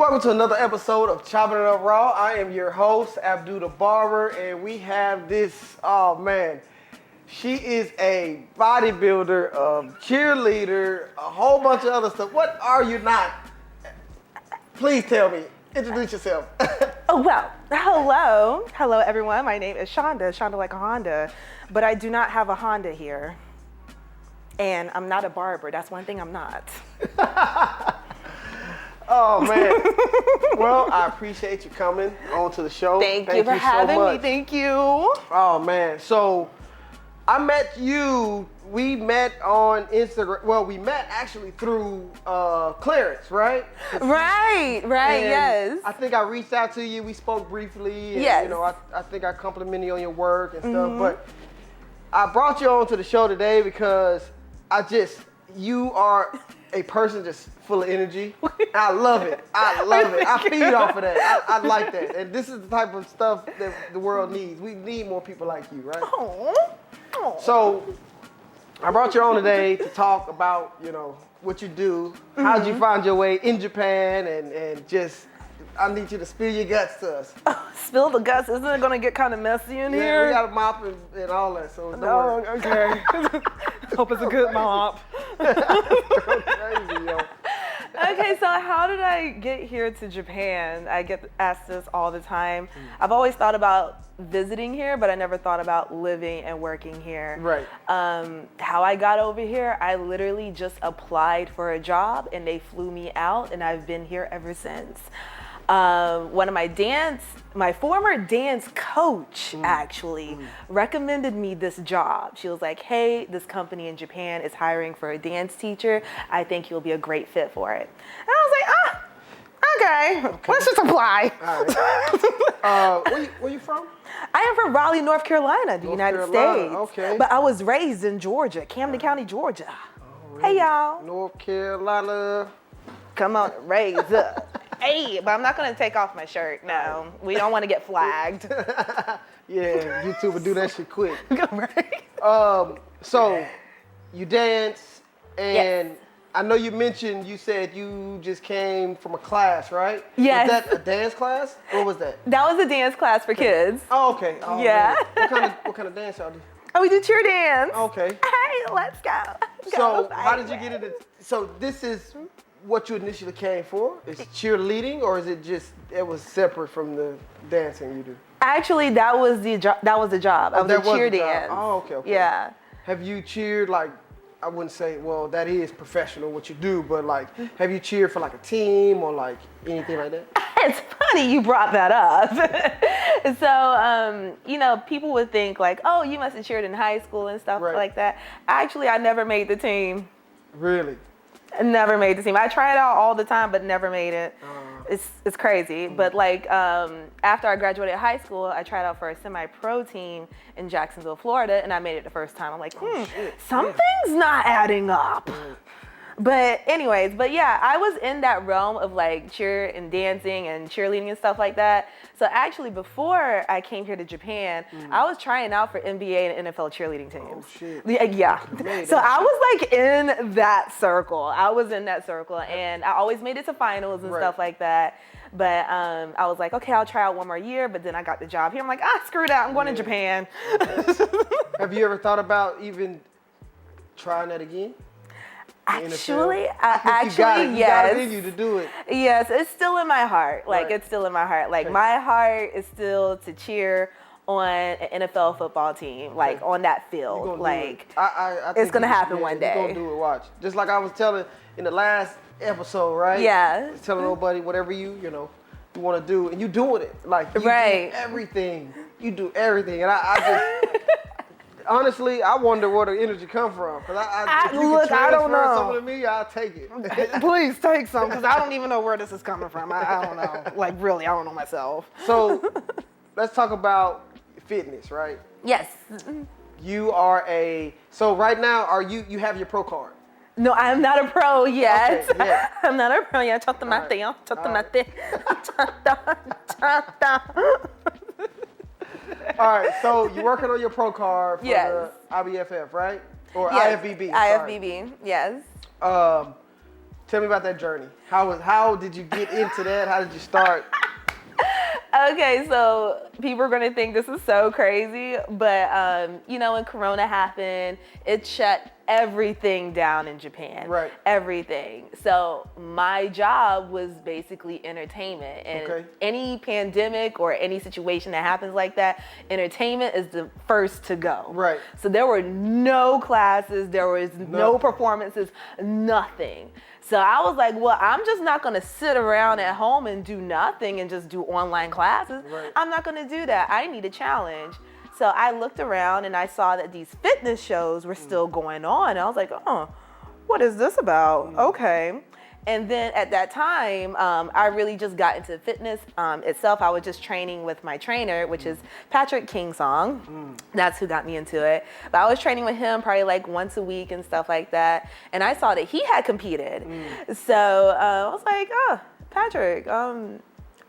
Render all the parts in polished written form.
welcome to another episode of Choppin It Up Raw. I am your host, Abdul the Barber, and we have this, oh man, she is a bodybuilder, cheerleader, a whole bunch of other stuff. What are you not? Please tell me. Introduce yourself. Oh, well, hello. Hello, everyone. My name is Shonda like a Honda, but I do not have a Honda here. And I'm not a barber. That's one thing I'm not. Oh, man. Well, I appreciate you coming on to the show. Thank you for having me. Thank you. Oh, man. So I met you. We met on Instagram. Well, we met actually through Clarence, right? Right, And yes. I think I reached out to you. We spoke briefly. And, Yes. You know, I think I complimented you on your work and stuff. But I brought you on to the show today because you are a person just full of energy. I love it. I love it. I feed off of that. I like that. And this is the type of stuff that the world needs. We need more people like you, right? Aww. So I brought you on today to talk about, you know, what you do. How'd you find your way in Japan and just, I need you to spill your guts to us. Spill the guts. Isn't it going to get kind of messy in Yeah, here? we got a mop and all that, so don't Oh, worry. okay. Hope it's a good mop. Crazy, yo. Okay, so how did I get here to Japan? I get asked this all the time. I've always thought about visiting here, but I never thought about living and working here. Right. How I got over here, I literally just applied for a job and they flew me out, and I've been here ever since. One of my former dance coach actually recommended me this job. She was like, hey, this company in Japan is hiring for a dance teacher. I think you'll be a great fit for it. And I was like, okay. Let's just apply. All right. Where you from? I am from Raleigh, North Carolina, the United States. Okay. But I was raised in Georgia, Camden County, Georgia. Hey, y'all. North Carolina. Come on, raise up. Hey, but I'm not gonna take off my shirt. No, we don't want to get flagged. Yeah, YouTube would do that shit quick. Right. So you dance, and Yes. I know you said you just came from a class, right? Yes. Was that a dance class? What was that? That was a dance class for kids. Oh, okay. Oh, Yeah. man. What kind of dance y'all do? Oh, we do cheer dance. Okay. Hey, let's go. So how did you get into? So this is what you initially came for? Is cheerleading, or is it was separate from the dancing you do? Actually, that was the job. I was a cheer the job. dance. Oh, okay. Yeah. Have you cheered like? I wouldn't say, well, that is professional what you do, but like, have you cheered for like a team or like anything like that? It's funny you brought that up. So, you know, people would think like, oh, you must have cheered in high school and stuff like that. Actually, I never made the team. Really? I never made the team. I try it out all the time, but never made it. It's crazy. But like after I graduated high school, I tried out for a semi-pro team in Jacksonville, Florida, and I made it the first time. I'm like, something's not adding up. But anyways, yeah, I was in that realm of like cheer and dancing and cheerleading and stuff like that. So actually before I came here to Japan, I was trying out for NBA and NFL cheerleading teams. Oh shit. Yeah. So I was like in that circle. And I always made it to finals and stuff like that. But I was like, okay, I'll try out one more year. But then I got the job here. I'm like, screw that. I'm going to Japan. Have you ever thought about even trying that again? Actually, you got it in you to do it. Yes, it's still in my heart. Like, it's still in my heart. Like, my heart is still to cheer on an NFL football team, like on that field. Like, I it's gonna happen one day. You're gonna do it. Watch. Just like I was telling in the last episode, right? Yeah. Telling nobody whatever you want to do, and you doing it. Like you do everything. You do everything, and I just. Honestly, I wonder where the energy come from. Cause if you can transfer something to me, I'll take it. Please take some, because I don't even know where this is coming from. I don't know. Like, really, I don't know myself. So, let's talk about fitness, right? Yes. You are so right now, you have your pro card? No, I'm not a pro yet. Okay, yeah. I'm not a pro yet. All right, so you're working on your pro card for the IBFF, right? Or IFBB. IFBB, yes. Tell me about that journey. How did you get into that? How did you start? Okay, so people are gonna think this is so crazy, but you know, when Corona happened, it shut everything down in Japan. Right. Everything. So my job was basically entertainment, and any pandemic or any situation that happens like that, entertainment is the first to go. Right. So there were no classes, there was no performances, nothing. So I was like, well, I'm just not gonna sit around at home and do nothing and just do online classes. Right. I'm not gonna do that. I need a challenge. So I looked around and I saw that these fitness shows were still going on. I was like, oh, what is this about? Okay. And then at that time, I really just got into fitness itself. I was just training with my trainer, which is Patrick Kingsong. That's who got me into it. But I was training with him probably like once a week and stuff like that. And I saw that he had competed. So I was like, oh, Patrick, I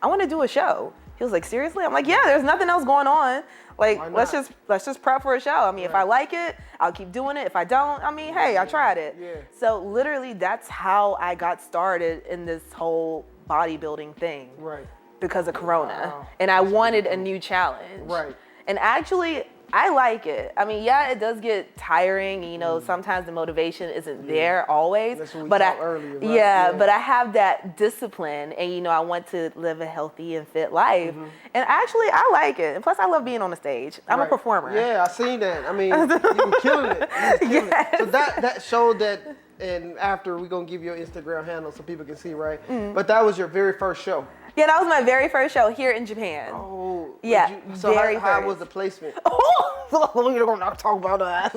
want to do a show. He was like, seriously? I'm like, yeah, there's nothing else going on. Like, let's just prep for a show. I mean, if I like it, I'll keep doing it. If I don't, I mean, hey, I tried it. Yeah. So literally, that's how I got started in this whole bodybuilding thing. Right. Because of Corona. Wow. And I wanted a new challenge. Right. And actually, I like it. I mean, yeah, it does get tiring. You know, sometimes the motivation isn't there always. That's what we but talked earlier about. Yeah, but I have that discipline, and you know, I want to live a healthy and fit life. And actually, I like it. And plus, I love being on the stage. I'm a performer. Yeah, I seen that. I mean, you were killing it. You were killing it. So that showed that. And after, we're gonna give you your Instagram handle so people can see, right? But that was your very first show. Yeah, that was my very first show here in Japan. Oh. Yeah, So how was the placement? Oh, we're gonna talk about that.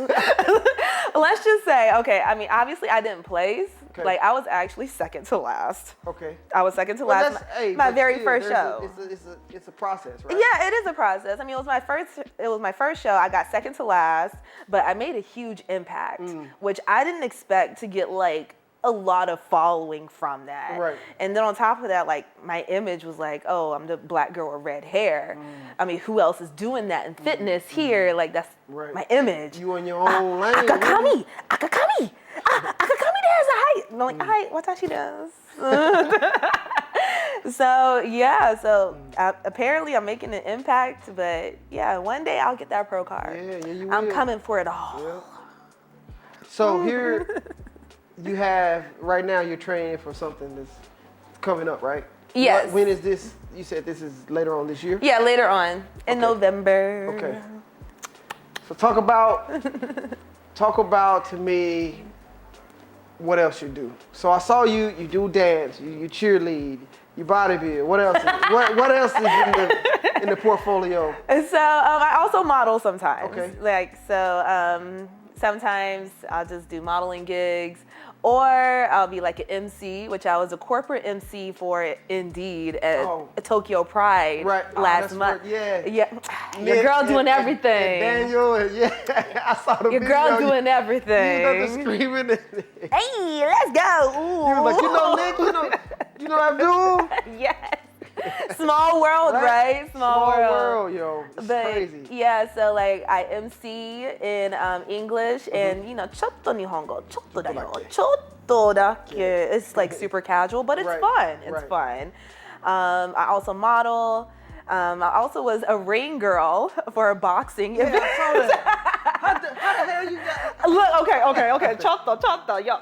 Let's just say, okay, I mean, obviously I didn't place. Okay. Like, I was actually second to last. Okay. I was second to last. My very first show. It's a process, right? Yeah, it is a process. I mean, it was my first show. I got second to last, but I made a huge impact, which I didn't expect to get like a lot of following from that. Right. And then on top of that, like, my image was like, oh, I'm the black girl with red hair. I mean, who else is doing that in fitness here? Like, that's my image. You in your own lane. Akakami. Akakami there's a height. I'm like, height, what she does. So, yeah, apparently I'm making an impact, but yeah, one day I'll get that pro card. Yeah, you will. I'm coming for it all. Yeah. So here, you have, right now you're training for something that's coming up, right? Yes. When is this? You said this is later on this year? Yeah, later on in November. Okay. So talk about to me what else you do. So I saw you do dance, you cheerlead, you bodybuild. What else? What else is in the portfolio? And so I also model sometimes. Okay. Like, so sometimes I'll just do modeling gigs, or I'll be like an MC, which I was a corporate MC for Indeed at Tokyo Pride last month. Yeah. Your girl doing everything. Daniel, I saw the Your video. girl doing everything. You know the screaming. Hey, let's go. Ooh. He was like, Nick, you know Abdul? Yes. Small world, right? Small world, yo. It's crazy. Yeah, so like I MC in English and you know, chotto nihongo, chotto da yo, chotto dake. It's like super casual, but it's fun. It's fun. I also model. I also was a ring girl for a boxing event. I saw that. How the hell you got? Look, okay. Chotto, yo.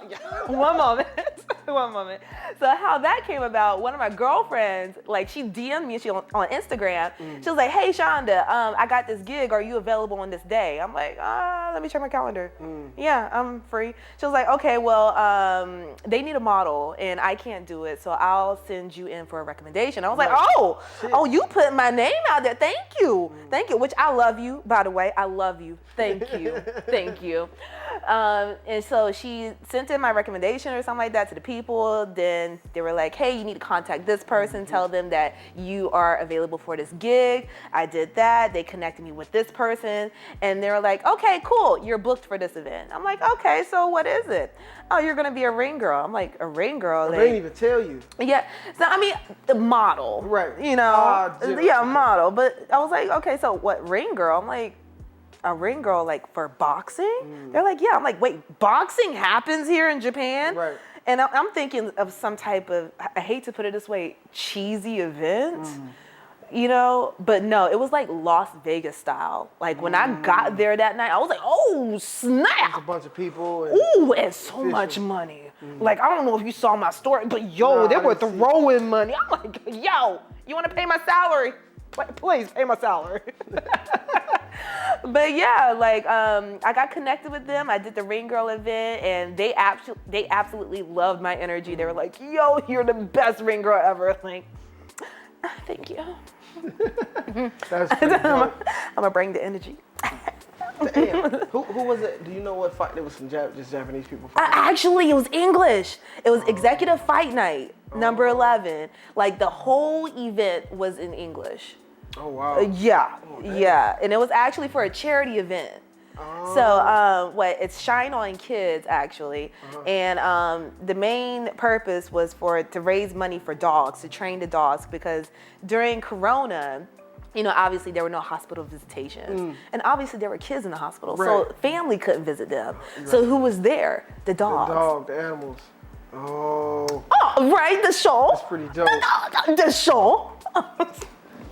One moment. So how that came about, one of my girlfriends, like, she DM'd me on Instagram. She was like, hey, Shonda, I got this gig. Are you available on this day? I'm like, let me check my calendar. Yeah, I'm free. She was like, okay, well, they need a model, and I can't do it, so I'll send you in for a recommendation. I was like, oh, you put my name out there. Thank you, which I love you, by the way. I love you. Thank you. And so she sent in my recommendation or something like that to the people. Then they were like, hey, you need to contact this person, tell them that you are available for this gig. I did that. They connected me with this person, and they were like, okay, cool, you're booked for this event. I'm like, okay, so what is it? Oh, you're gonna be a ring girl. I'm like, a ring girl? They didn't even tell you. Yeah, so I mean, the model. Right. You know, model. But I was like, okay, so what, ring girl? I'm like, a ring girl, like, for boxing? They're like, yeah. I'm like, wait, boxing happens here in Japan? Right. And I'm thinking of some type of, I hate to put it this way, cheesy event. You know, but no, it was like Las Vegas style. Like when I got there that night, I was like, oh snap! There's a bunch of people. And ooh, and so much money. Like I don't know if you saw my story, but yo, Nah, they I were didn't see throwing money. I'm like, yo, you want to pay my salary? Please pay my salary. But yeah, like I got connected with them. I did the Ring Girl event, and they absolutely loved my energy. They were like, yo, you're the best Ring Girl ever. Like, thank you. That's pretty dope. I'm gonna bring the energy. Damn. Who was it? Do you know what fight? There was some just Japanese people fighting. Actually, it was English. It was Executive Fight Night, number 11. Like the whole event was in English. Oh wow. Yeah, Oh, damn. yeah, and it was actually for a charity event. Oh. So it's Shine On Kids actually, and the main purpose was to raise money for dogs, to train the dogs, because during Corona, you know, obviously there were no hospital visitations, and obviously there were kids in the hospital, so family couldn't visit them. Right. So who was there? The dogs. The animals. Oh. Oh, right, the show. That's pretty dope. The show.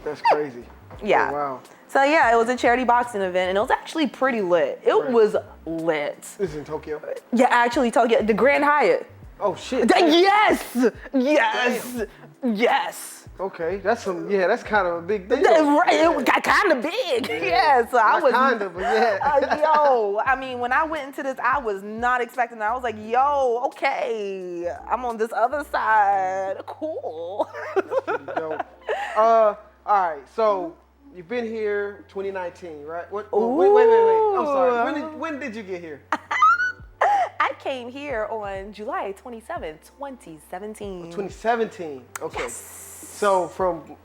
That's crazy. Yeah. Oh, wow. So yeah, it was a charity boxing event, and it was actually pretty lit. It was lit. This is in Tokyo. Yeah, actually, Tokyo, the Grand Hyatt. Oh shit. Yes, yes, yes. Okay, that's that's kind of a big deal. It got kind of big. Yeah, so I was kind of, but yeah. yo, I mean, when I went into this, I was not expecting that. I was like, yo, okay, I'm on this other side. Cool. That's pretty dope. All right, so you've been here 2019, right? Wait. I'm sorry. When did you get here? I came here on July 27th, 2017. 2017. Okay. Yes. So from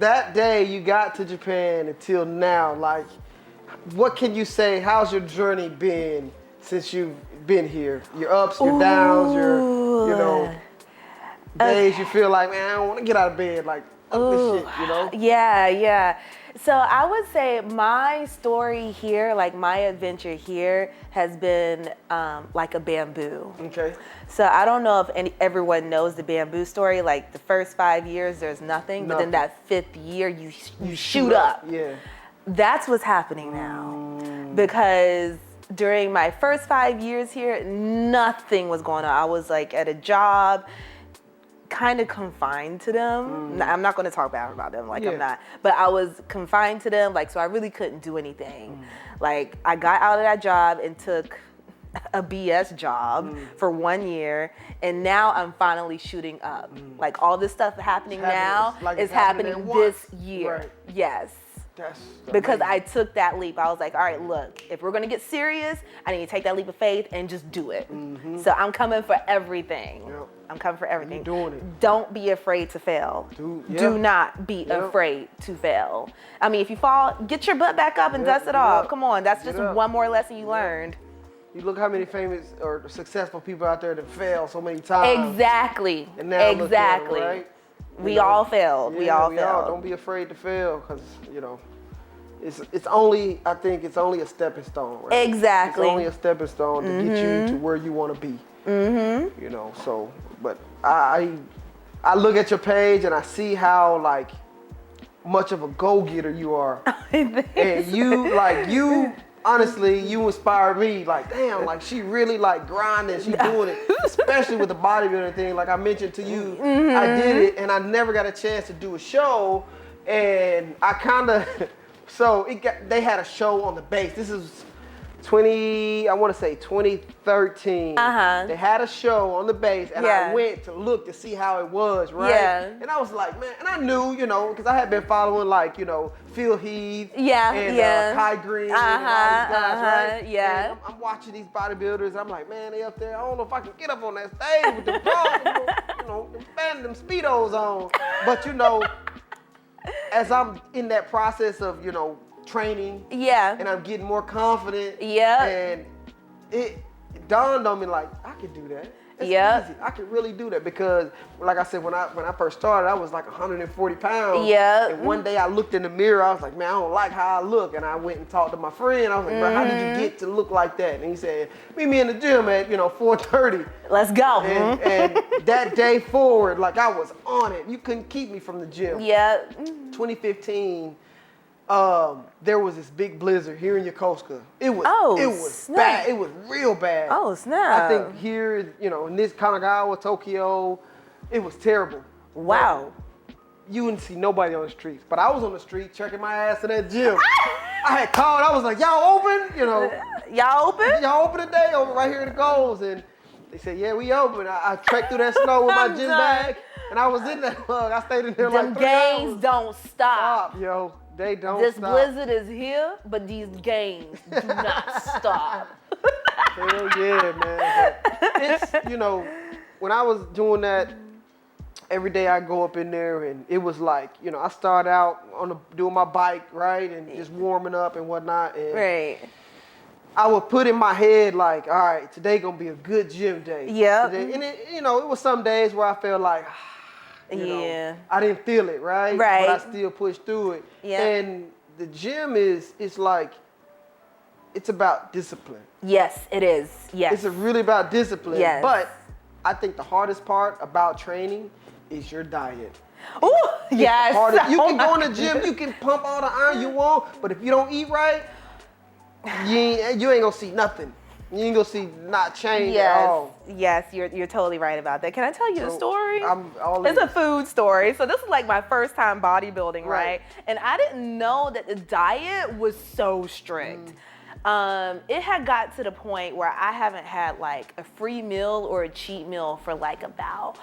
that day you got to Japan until now, like, what can you say? How's your journey been since you've been here? Your ups, your downs, your days you feel like, man, I don't want to get out of bed, like this shit, you know? Yeah. So I would say my story here, like my adventure here, has been like a bamboo. Okay. So I don't know if everyone knows the bamboo story. Like the first 5 years, there's nothing, but then that 5th year, you shoot up. Yeah. That's what's happening now, because during my first 5 years here, nothing was going on. I was like at a job, kind of confined to them. I'm not going to talk bad about them, like I'm not, but I was confined to them, like, so I really couldn't do anything. Like I got out of that job and took a BS job for 1 year, and now I'm finally shooting up. Like all this stuff happening now is happening this year. Right. Yes. That's because amazing. I took that leap. I was like, all right, look, if we're gonna get serious, I need to take that leap of faith and just do it. So I'm coming for everything. Yep. I'm coming for everything. You're doing it. Don't be afraid to fail. Do not be afraid to fail. I mean, if you fall, get your butt back up and dust it off. Come on, that's just one more lesson you learned. You look how many famous or successful people out there that fail so many times. Exactly. And now look at them, Exactly. right? We all failed. We all failed. Don't be afraid to fail, because it's only, I think it's only a stepping stone, right? Exactly. It's only a stepping stone to get you to where you want to be. You know, so, but I look at your page and I see how like much of a go-getter you are. And you honestly, you inspire me. Like, damn, like she really like grinding, she doing it, especially with the bodybuilding thing. Like I mentioned to you, I did it and I never got a chance to do a show, and I kind of, they had a show on the base. This is 2013. They had a show on the base, and I went to look to see how it was, right? Yeah. And I was like, man, and I knew, because I had been following like, Phil Heath and Kai Green and all these guys, right? Yeah. And I'm watching these bodybuilders. I'm like, man, they up there. I don't know if I can get up on that stage with the bras, them Speedos on. But as I'm in that process of, training, and I'm getting more confident, and it dawned on me like, I can do that. It's Yep. easy. I can really do that because, like I said, when I first started, I was like 140 pounds. Yep. And one day I looked in the mirror, I was like, man, I don't like how I look. And I went and talked to my friend. I was like, bro, how did you get to look like that? And he said, meet me in the gym at 4:30. Let's go. And that day forward, like I was on it. You couldn't keep me from the gym. Yeah. 2015. There was this big blizzard here in Yokosuka. It was snap. bad. It was real bad. Oh, snap. I think here, in this Kanagawa, Tokyo, it was terrible. Wow. You wouldn't see nobody on the streets, but I was on the street checking my ass to that gym. I had called. I was like, "Y'all open? Y'all open? Y'all open today? Over right here in the goals." And they said, "Yeah, we open." I trekked through that snow with my gym bag, and I was in that mug. I stayed in there like 3 games hours. don't stop. Yo. They don't This stop. blizzard is here, but these games do not stop. Hell yeah, man. But it's, when I was doing that, every day I go up in there and it was like, I started out doing my bike, right? And just warming up and whatnot. And Right. I would put in my head like, all right, today gonna be a good gym day. Yep. And it was some days where I felt like, Yeah. I didn't feel it, right? Right. But I still pushed through it. Yeah. And the gym it's like, it's about discipline. Yes, it is. Yes. It's really about discipline. Yes. But I think the hardest part about training is your diet. Ooh, yes. You can go in the gym, you can pump all the iron you want, but if you don't eat right, you ain't gonna see nothing. You ain't gonna see not change at all. Yes, you're totally right about that. Can I tell you a story? It's a food story. So this is like my first time bodybuilding, right? And I didn't know that the diet was so strict. It had got to the point where I haven't had like a free meal or a cheat meal for like about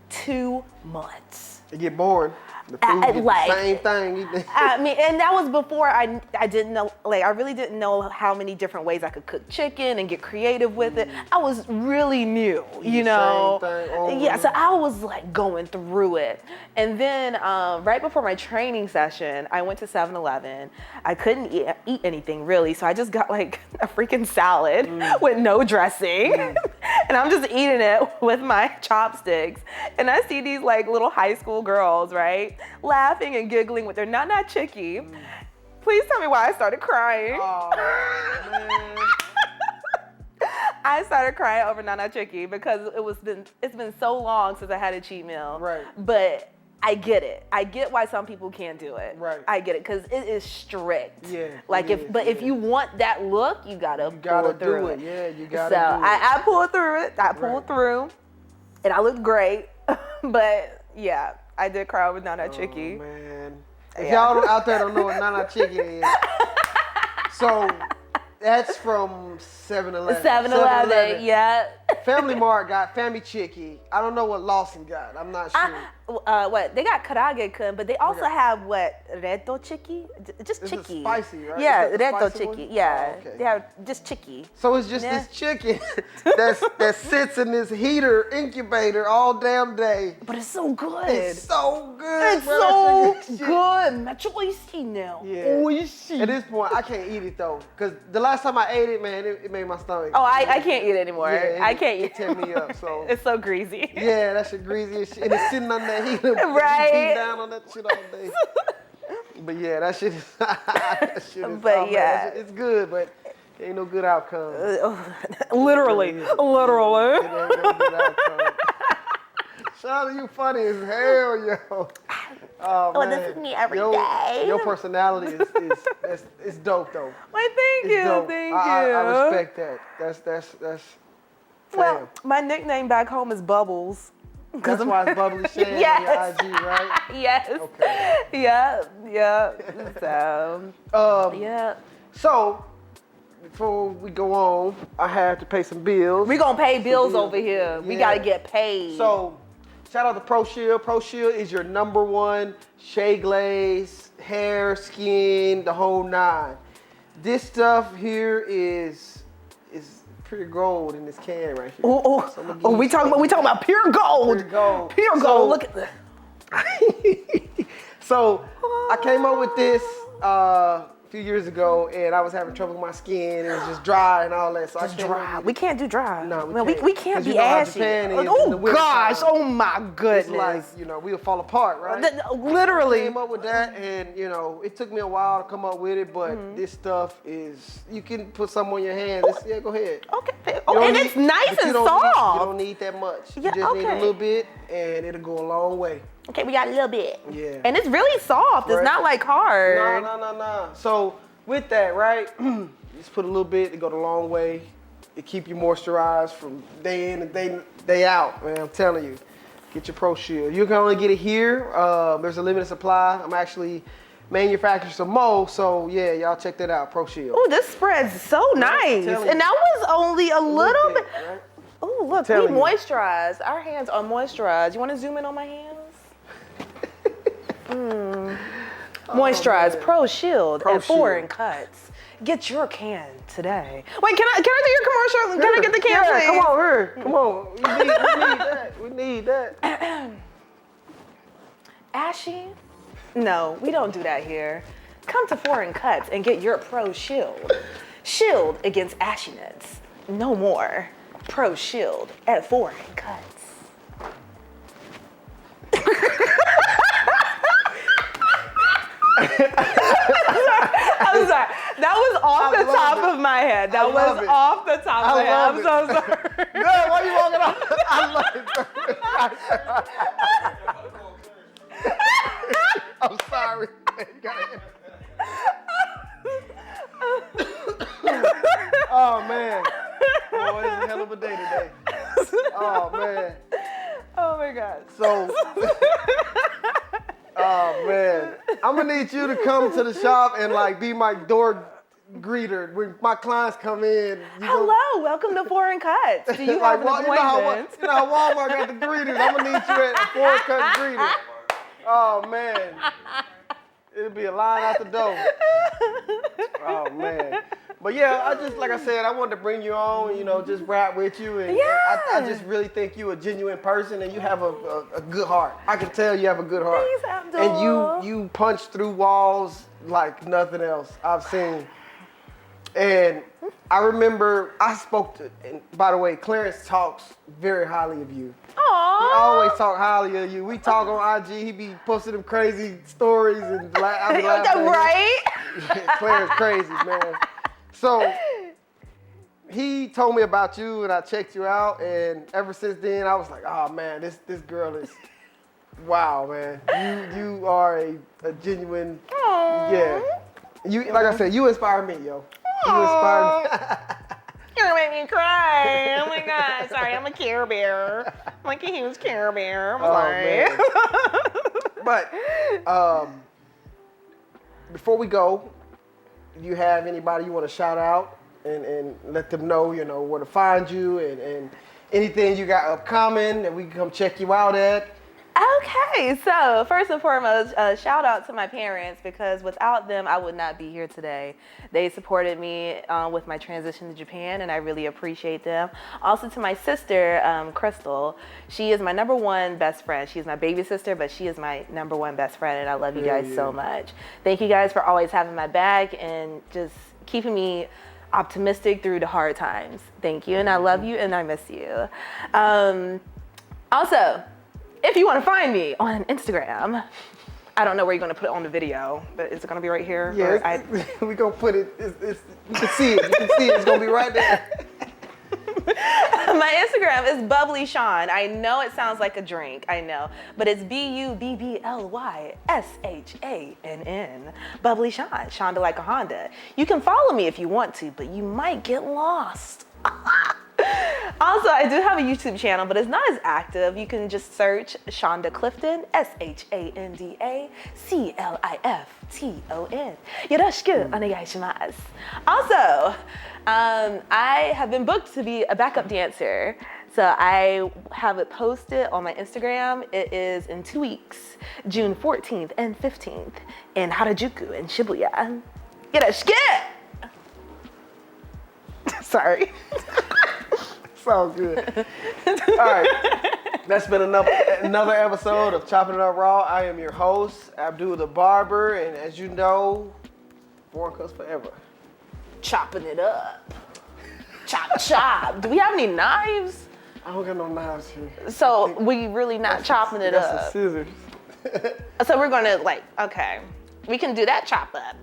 2 months. It get boring. The food get the same thing. I mean, and that was before I didn't know, I really didn't know how many different ways I could cook chicken and get creative with it. I was really new, Same thing. Yeah, so I was like going through it. And then right before my training session, I went to 7-Eleven. I couldn't eat anything really, so I just got like a freaking salad with no dressing. And I'm just eating it with my chopsticks. And I see these like little high school girls, right? Laughing and giggling with their nana chicky. Please tell me why I started crying. Oh, man. I started crying over nana chicky because it's been so long since I had a cheat meal. Right. But I get it. I get why some people can't do it. Right. I get it because it is strict. Yeah. If you want that look, you gotta pull through it. Yeah, you gotta So do it. I pulled through it. I pulled through, and I looked great. But yeah, I did cry with nana chicky. Oh, man. If y'all out there don't know what nana chicky is, so that's from 7-Eleven. 7-Eleven, yeah. Family Mart got Family Chicky. I don't know what Lawson got. I'm not sure. What they got karage-kun, but they also have what reto chicky, just This chicky. is spicy, right? Yeah, Is that the reto spicy chicky. one? Yeah, Oh, okay. they have just chicky. So it's just this chicken that sits in this heater incubator all damn day. But it's so good. It's so good. It's bro. so That shit- good. Oishi now. Yeah. Oishi. At this point, I can't eat it though, cause the last time I ate it, man, it made my stomach. Oh, I can't eat it anymore. Yeah, I can't eat it. Tear me up. So It's so greasy. yeah, that shit greasy as shit, and it's sitting on that heater. Right. Beat down on that shit all day. But yeah, that shit is. That shit is. But oh, man, yeah. that shit- it's good, but ain't no good outcome. Literally. It ain't no good outcome. Shawty, you funny as hell, yo. Oh, man. this is me every day. Your personality is dope though. Well, thank It's you. dope. Thank you. I respect that. That's. Well, my nickname back home is Bubbles. That's why it's Bubbly Shan Yes. on your IG, right? Yes. Okay. Yeah. So, yeah. So, before we go on, I have to pay some bills. We gonna pay bills over here. We Yeah. gotta get paid. So, shout out to Pro Shield. Pro Shield is your #1 shea glaze, hair, skin, the whole 9. This stuff here is pure gold in this can right here. we talking about pure gold. Pure gold. Pure So- gold. Look at that. So I came up with this few years ago, and I was having trouble with my skin. It was just dry and all that. So Just I dry. We can't do dry. No, we can't 'Cause be you know how ashy. Japan is in the Oh winter gosh! time. Oh my goodness! It's like, we'll fall apart, right? Literally. I came up with that, and it took me a while to come up with it, but this stuff you can put some on your hands. Yeah, go ahead. Okay. Oh, and it's nice but and you don't soft. you don't need that much. Yeah, You just need a okay. little bit, and it'll go a long way. Okay, we got a little bit. Yeah. And it's really soft. It's Right. not like hard. No. So with that, right? Just put a little bit to go the long way. It keep you moisturized from day in and day out, man. I'm telling you. Get your Pro Shield. You can only get it here. There's a limited supply. I'm actually manufacturing some more, so yeah, y'all check that out. Pro Shield. Oh, this spreads so nice. telling And you. that was only a little bit. Right? Oh, look, we Telling you. moisturize. Our hands are moisturized. You want to zoom in on my hands? Moisturize man. Pro Shield Pro at Foreign Shield. Cuts. Get your can today. Wait, can I do your commercial? Can I get the can, Yeah, please? come on, here. Come on. We need that. Ashy? No, we don't do that here. Come to Foreign Cuts and get your Pro Shield. Shield against ashiness. No more. Pro Shield at Foreign Cuts. I'm sorry. That was off the top of my head. That was off the top of my head. I'm so sorry. No, why you walking off? I love it. I'm sorry. Oh man. Boy, it's a hell of a day today. Oh man. Oh my God. So oh man. I'm gonna need you to come to the shop and like be my door greeter when my clients come in. Hello, welcome to Foreign Cuts. Do you have an appointment? You know how Walmart got the greeters. I'm gonna need you at a Foreign Cut greeter. Oh man. It'll be a line out the door. Oh man. But yeah, like I said, I wanted to bring you on, just rap with you. And I just really think you're a genuine person and you have a good heart. I can tell you have a good heart. Thanks, Abdul. And you punch through walls like nothing else I've seen. And I remember I spoke to, and by the way, Clarence talks very highly of you. Aww. He always talk highly of you. We talk on IG, he be posting them crazy stories and I be laughing. Right? Clarence crazy, man. So he told me about you and I checked you out, and ever since then I was like, oh man, this girl is wow, man. You are a genuine yeah. You like I said, you inspire me, yo. You inspire me. You're gonna make me cry. Oh my God. Sorry, I'm a Care Bear. I'm like a huge Care Bear. I'm sorry. Man. But before we go, do you have anybody you want to shout out and let them know, where to find you and anything you got upcoming that we can come check you out at? Okay, so first and foremost, shout out to my parents because without them, I would not be here today. They supported me with my transition to Japan, and I really appreciate them. Also to my sister, Crystal. She is my #1 best friend. She's my baby sister, but she is my #1 best friend, and I love you guys so much. Thank you guys for always having my back and just keeping me optimistic through the hard times. Thank you, and I love you, and I miss you. Also, if you want to find me on Instagram, I don't know where you're going to put it on the video, but is it going to be right here? Yeah, we're going to put it, you can see it. You can see it. It's going to be right there. My Instagram is Bubbly Sean. I know it sounds like a drink, I know, but it's BUBBLYSHANN. Bubbly Sean, Shonda like a Honda. You can follow me if you want to, but you might get lost. Also, I do have a YouTube channel, but it's not as active. You can just search Shonda Clifton, SHANDA CLIFTON. Yoroshiku onegaishimasu. Also, I have been booked to be a backup dancer. So I have it posted on my Instagram. It is in 2 weeks, June 14th and 15th in Harajuku in Shibuya. Yoroshiku! Sorry. Sounds good. All right. That's been another episode of Choppin It Up Raw. I am your host, Abdul the Barber, and as you know, Foreign cuts forever. Chopping it up. Chop, chop. Do we have any knives? I don't got no knives here. So we really not chopping it That's up. some scissors. So we're gonna like, okay, we can do that chop up.